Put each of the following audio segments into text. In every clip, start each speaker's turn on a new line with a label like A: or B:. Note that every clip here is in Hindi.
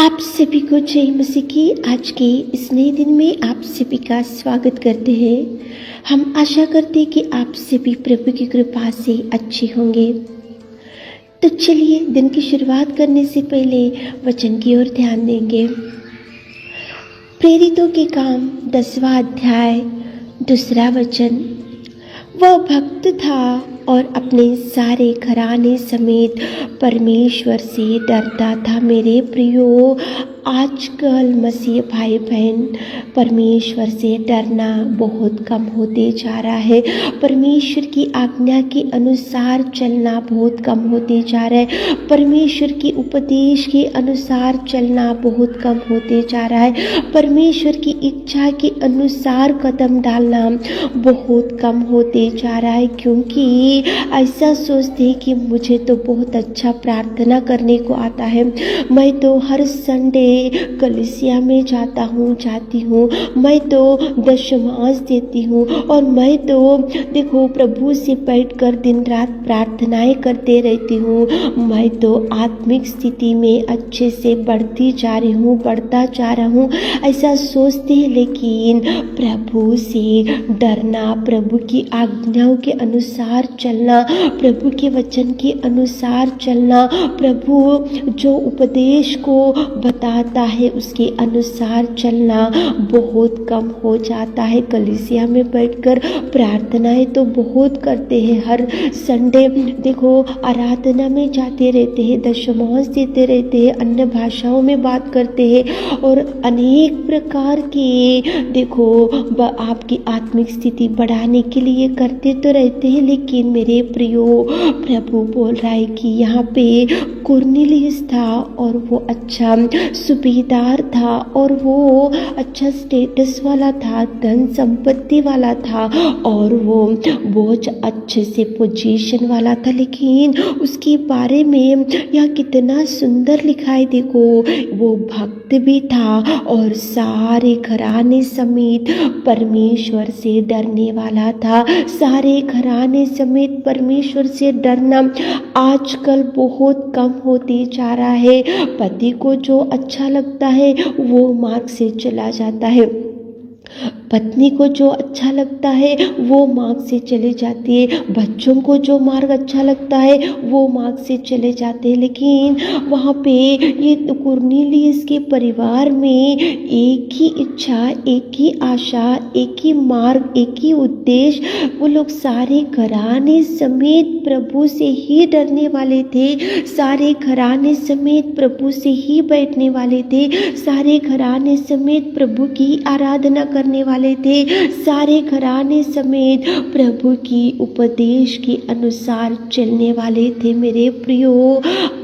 A: आप सभी को जय मसीह की। आज के इस नए दिन में आप सभी का स्वागत करते हैं। हम आशा करते हैं कि आप सभी प्रभु की कृपा से अच्छे होंगे। तो चलिए दिन की शुरुआत करने से पहले वचन की ओर ध्यान देंगे। प्रेरितों के काम 10वां अध्याय 2 वचन। वह भक्त था और अपने सारे घराने समेत परमेश्वर से डरता था। मेरे प्रियो, आजकल मसीह भाई बहन परमेश्वर से डरना बहुत कम होते जा रहा है। परमेश्वर की आज्ञा के अनुसार चलना बहुत कम होते जा रहा है। परमेश्वर के उपदेश के अनुसार चलना बहुत कम होते जा रहा है। परमेश्वर की इच्छा के अनुसार कदम डालना बहुत कम होते जा रहा है, क्योंकि ऐसा सोचते हैं कि मुझे तो बहुत अच्छा प्रार्थना करने को आता है, मैं तो हर संडे कलीसिया में जाती हूँ, मैं तो दशमांश देती हूँ और मैं तो देखो प्रभु से बैठकर दिन रात प्रार्थनाएं करते रहती हूँ, मैं तो आत्मिक स्थिति में अच्छे से बढ़ता जा रहा हूँ। ऐसा सोचते हैं, लेकिन प्रभु से डरना, प्रभु की आज्ञाओं के अनुसार चलना, प्रभु के वचन के अनुसार चलना, प्रभु जो उपदेश को बताता है उसके अनुसार चलना बहुत कम हो जाता है। कलीसिया में बैठकर प्रार्थनाएं तो बहुत करते हैं, हर संडे देखो आराधना में जाते रहते हैं, दशमांश देते रहते हैं, अन्य भाषाओं में बात करते हैं और अनेक प्रकार के देखो आपकी आत्मिक स्थिति बढ़ाने के लिए करते तो रहते हैं। लेकिन मेरे प्रियो, प्रभु बोल रहा है कि यहाँ पे कुरनेलियुस था और वो अच्छा सूबेदार था और वो अच्छा स्टेटस वाला था, धन संपत्ति वाला था और वो बहुत अच्छे से पोजीशन वाला था। लेकिन उसके बारे में यह कितना सुंदर लिखा है, देखो वो भक्त भी था और सारे घराने समेत परमेश्वर से डरने वाला था। सारे घराने समेत परमेश्वर से डरना आजकल बहुत कम होते जा रहा है। पति को जो अच्छा लगता है वो मार्ग से चला जाता है, पत्नी को जो अच्छा लगता है वो मार्ग से चले जाती है, बच्चों को जो मार्ग अच्छा लगता है वो मार्ग से चले जाते हैं। लेकिन वहाँ पे ये कुरनेलियुस के परिवार में एक ही इच्छा, एक ही आशा, एक ही मार्ग, एक ही उद्देश्य, वो लोग सारे घराने समेत प्रभु से ही डरने वाले थे, सारे घराने समेत प्रभु से ही बैठने वाले थे, सारे घराने समेत प्रभु की आराधना करने वाले थे, सारे घराने समेत प्रभु की उपदेश के अनुसार चलने वाले थे। मेरे प्रियो,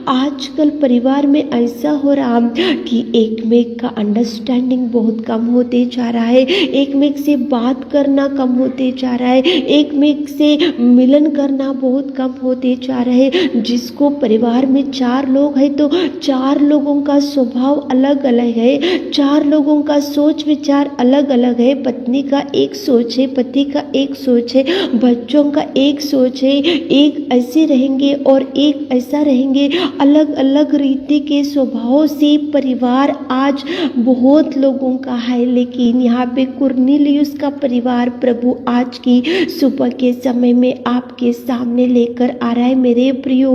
A: आजकल परिवार में ऐसा हो रहा कि एक में का अंडरस्टैंडिंग बहुत कम होते जा रहा है, एक में से बात करना कम होते जा रहा है, एक में से मिलन करना बहुत कम होते जा रहा है। जिसको परिवार में 4 लोग हैं तो 4 लोगों का स्वभाव अलग अलग है, 4 लोगों का सोच विचार अलग अलग है। पत्नी का एक सोच है, पति का एक सोच है, बच्चों का एक सोच है, एक ऐसे रहेंगे और एक ऐसा रहेंगे, अलग अलग रीति के स्वभाव से परिवार आज बहुत लोगों का है। लेकिन यहाँ पे कुरनेलियुस का परिवार प्रभु आज की सुबह के समय में आपके सामने लेकर आ रहा है। मेरे प्रियो,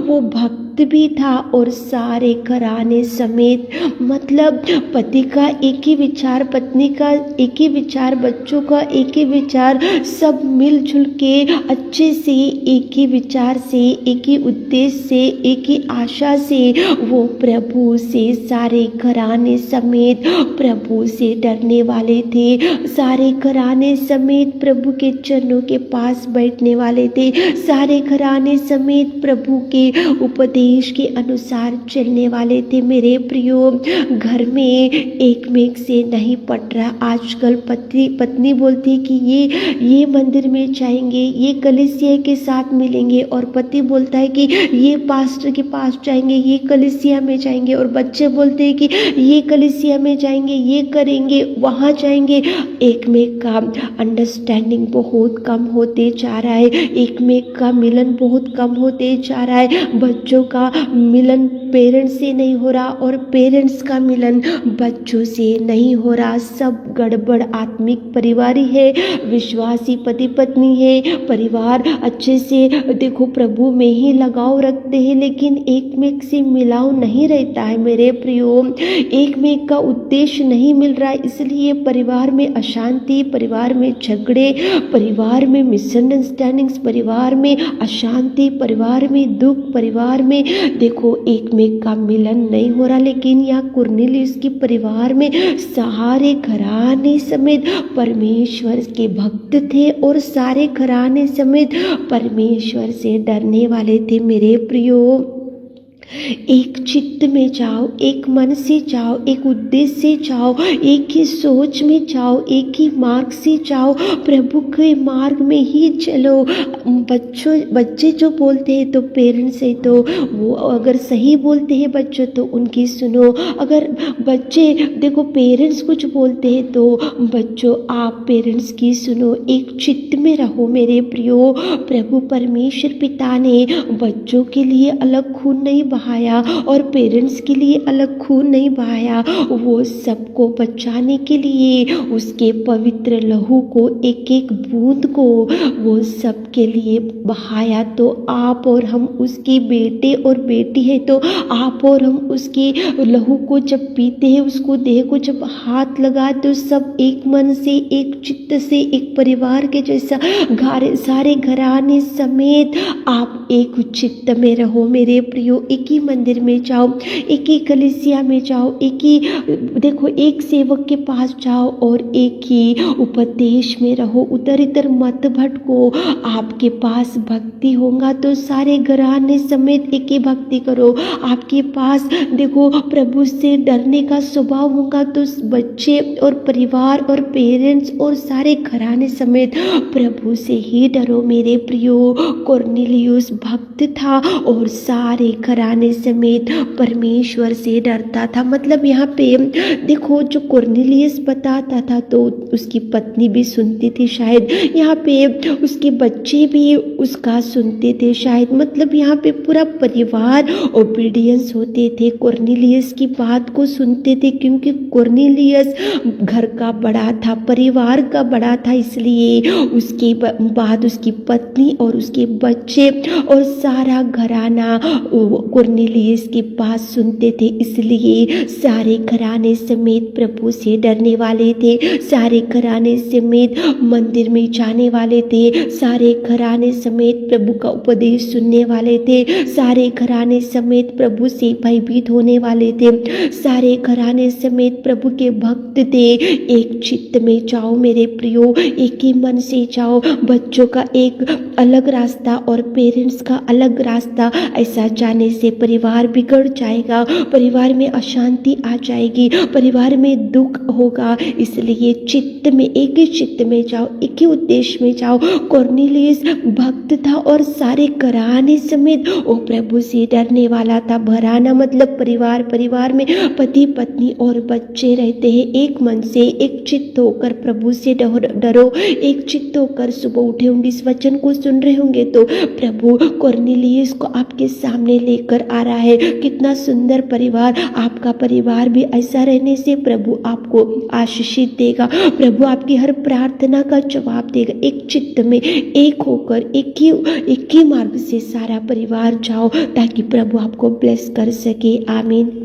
A: वो भक्त भी था और सारे घराने समेत, मतलब पति का एक ही विचार, पत्नी का एक ही विचार, बच्चों का एक ही विचार, सब मिलजुल के अच्छे से एक ही विचार से, एक ही उद्देश्य से, एक ही आशा से वो प्रभु से सारे घराने समेत प्रभु से डरने वाले थे, सारे घराने समेत प्रभु के चरणों के पास बैठने वाले थे, सारे घराने समेत प्रभु के उपदेश के अनुसार चलने वाले थे। मेरे प्रियो, घर में एक में से नहीं पट रहा। आजकल पत्नी बोलती कि ये मंदिर में जाएंगे, ये कलीसिया के साथ मिलेंगे, और पति बोलता है कि ये पास्टर के पास जाएंगे, ये कलीसिया में जाएंगे, और बच्चे बोलते हैं कि ये कलीसिया में जाएंगे, ये करेंगे, वहाँ जाएंगे। एक में का अंडरस्टैंडिंग बहुत कम होते जा रहा है, एक में का मिलन बहुत कम होते जा रहा है। बच्चों का मिलन पेरेंट्स से नहीं हो रहा और पेरेंट्स का मिलन बच्चों से नहीं हो रहा। सब गड़बड़। आत्मिक परिवार ही है, विश्वासी पति पत्नी है, परिवार अच्छे से देखो प्रभु में ही लगाव रखते हैं, लेकिन एक में एक से मिलाव नहीं रहता है मेरे प्रियो। एक में एक का उद्देश्य नहीं मिल रहा है, इसलिए परिवार में अशांति, परिवार में झगड़े, परिवार में मिसअंडरस्टैंडिंग्स, परिवार में अशांति, परिवार में दुख, परिवार में देखो एक में एक का मिलन नहीं हो रहा। लेकिन यहाँ कुरनेलियुस के परिवार में सारे घराने समेत परमेश्वर के भक्त थे और सारे घराने समेत परमेश्वर से डरने वाले थे मेरे प्रियो। एक चित्त में जाओ, एक मन से जाओ, एक उद्देश्य से जाओ, एक ही सोच में जाओ, एक ही मार्ग से जाओ, प्रभु के मार्ग में ही चलो। बच्चे जो बोलते हैं तो पेरेंट्स है तो वो अगर सही बोलते हैं बच्चों तो उनकी सुनो। अगर बच्चे देखो पेरेंट्स कुछ बोलते हैं तो बच्चों आप पेरेंट्स की सुनो। एक चित्त में रहो मेरे प्रियो। प्रभु परमेश्वर पिता ने बच्चों के लिए अलग खून नहीं बहाया और पेरेंट्स के लिए अलग खून नहीं बहाया। वो सबको बचाने के लिए उसके पवित्र लहू को, एक एक बूंद को वो सबके लिए बहाया। तो आप और हम उसके बेटे और बेटी है, तो आप और हम उसके लहू को जब पीते हैं, उसको देह को जब हाथ लगाते तो सब एक मन से, एक चित्त से, एक परिवार के जैसा सारे घराने समेत आप एक चित्त में रहो मेरे प्रियो। एक ही मंदिर में जाओ, एक ही कलीसिया में जाओ, एक ही देखो एक सेवक के पास जाओ और एक ही उपदेश में रहो। उधर इधर मत भटको। आपके पास भक्ति होगा तो सारे घराने समेत एक ही भक्ति करो। आपके पास देखो प्रभु से डरने का स्वभाव होगा तो बच्चे और परिवार और पेरेंट्स और सारे घराने समेत प्रभु से ही डरो मेरे प्रियो। कुरनेलियुस भक्त था और सारे घराने समेत परमेश्वर से डरता था। मतलब यहाँ पे देखो जो कुरनेलियुस बताता था तो उसकी पत्नी भी सुनती थी शायद, यहाँ पे उसके बच्चे भी उसका सुनते थे शायद। मतलब यहाँ पे पूरा परिवार ओबीडियंस होते थे, कुरनेलियुस की बात को सुनते थे, क्योंकि कुरनेलियुस घर का बड़ा था, परिवार का बड़ा था, इसलिए उसके बाद उसकी पत्नी और उसके बच्चे और सारा घराना कुरनेलियुस के पास सुनते थे। इसलिए सारे घराने समेत प्रभु से डरने वाले थे, सारे घराने समेत मंदिर में जाने वाले थे, सारे घराने समेत प्रभु का उपदेश सुनने वाले थे, सारे घराने समेत प्रभु से भयभीत होने वाले थे, सारे घराने समेत प्रभु के भक्त थे। एक चित्त में जाओ मेरे प्रियो, एक ही मन से जाओ। बच्चों का एक अलग रास्ता और पेरेंट्स का अलग रास्ता, ऐसा जाने से परिवार बिगड़ जाएगा, परिवार में अशांति आ जाएगी, परिवार में दुख होगा। इसलिए चित्त में, एक ही चित्त में जाओ, एक ही उद्देश्य में जाओ। कुरनेलियुस भक्त था और सारे घराने समेत वो प्रभु से डरने वाला था। घराना मतलब परिवार, परिवार में पति पत्नी और बच्चे रहते हैं। एक मन से, एक चित्त होकर प्रभु से डरो। एक चित्त होकर सुबह उठे होंगे, इस वचन को सुन रहे होंगे तो प्रभु कुरनेलियुस को आपके सामने लेकर आ रहा है। कितना सुंदर परिवार, आपका परिवार भी ऐसा रहने से प्रभु आपको आशीषित देगा, प्रभु आपकी हर प्रार्थना का जवाब देगा। एक चित्त में एक होकर एक ही मार्ग से सारा परिवार जाओ ताकि प्रभु आपको ब्लेस कर सके। आमीन।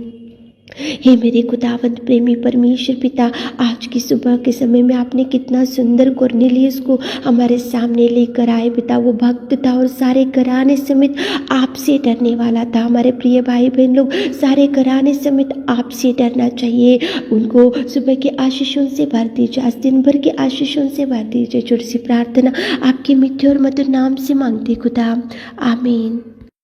A: हे मेरे खुदावंत प्रेमी परमेश्वर पिता, आज की सुबह के समय में आपने कितना सुंदर कुरनेलियुस को हमारे सामने लेकर आए पिता। वो भक्त था और सारे घराने समेत आपसे डरने वाला था। हमारे प्रिय भाई बहन लोग सारे घराने समेत आपसे डरना चाहिए। उनको सुबह के आशीषों से भर दीजिए, आज दिन भर के आशीषों से भर दीजिए। छोटी सी प्रार्थना आपके मीठे और मधुर नाम से मांगते खुदा, आमीन।